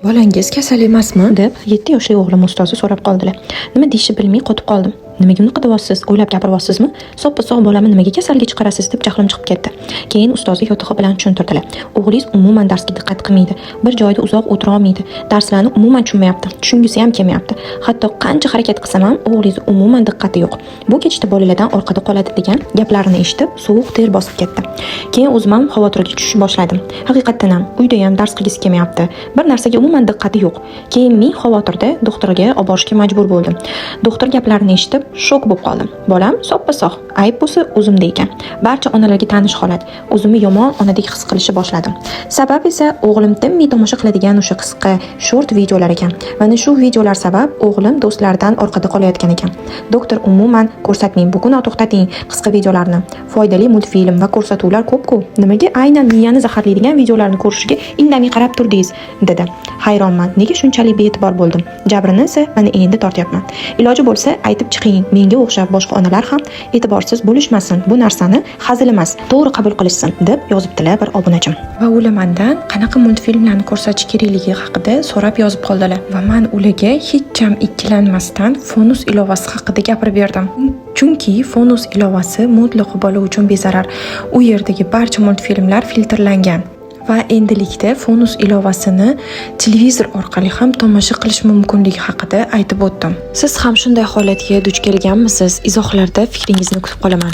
Bolangiz kasal emasmi deb 7 yoshli o'g'lim ustozi so'rab qoldilar. Nima deyishni bilmay qotib qoldim. Nimaga bunaqa qilyapsiz? O'ylab gapiryapsizmi? Soppa-sog' bolani nimaga kasalga chiqarasiz deb jahlim chiqib ketdi. Keyin ustozi yotig'i bilan tushuntirdilar. O'g'lingiz umuman darsga diqqat qilmaydi. Bir joyda uzoq o'tira olmaydi. Darslarni umuman tushunmayapti. Tushungisi ham kelmayapti. Hatto qancha harakat qilsam ham o'g'lingiz umuman diqqati yo'q. Bu ketishda bolalardan orqada qoladi degan gaplarini eshitib, sovuq ter bosib ketdi. Keyin o'zim ham xavotirga tushishni boshladim. Haqiqatan ham uyda ham dars qilgisi kelmayapti. Bir narsaga umuman diqqati yo'q. Keyin men xavotirda doktorga olib borishga majbur bo'ldim. Doktor gaplarini eshitib shok bo'lib qoldim. Bolam soppa-sog', ayb bo'lsa o'zimda ekan. Barcha onalarga tanish holat. O'zimni yomon onadek his qilishni boshladim. Sabab esa o'g'lim tinmay tomosha qiladigan o'sha qisqa short videolar ekan. Mana shu videolar sabab o'g'lim do'stlaridan orqada qolayotgan ekan. Doktor umuman ko'rsatmang, bugun to'xtating qisqa videolarni. Foydali multfilm va ko'rsatuvlar ko'p-ku. Nimaga aynan miyani zaharlaydigan videolarni ko'rishga indamay qarab turdingiz? Dedi. Hayronman, nega shunchalik bee'tibor bo'ldim. Jabrini esa mana endi tortyapman. Iloji bo'lsa aytib chiqing, menga o'xshab boshqa onalar ham e'tiborsiz bo'lishmasin. Bu narsani hazil emas, to'g'ri qabul qilishsin deb yozibdilar bir obunachim. Va ulardan qanaqa multfilmlarni ko'rsatish kerakligi haqida so'rab yozib qoldilar. Va men ularga hech ham ikkilanmasdan Fonus ilovasi haqida gapirib berdim. Chunki Fonus ilovasi mutlaqo bola uchun bezarar. U yerdagi barcha multfilmlar filtrlangan. Va endilikda Fonus ilovasini televizor orqali ham tomosha qilish mumkinligi haqida aytib o'tdim. Siz ham shunday holatga duch kelganmisiz? Izohlarda fikringizni kutib qolaman.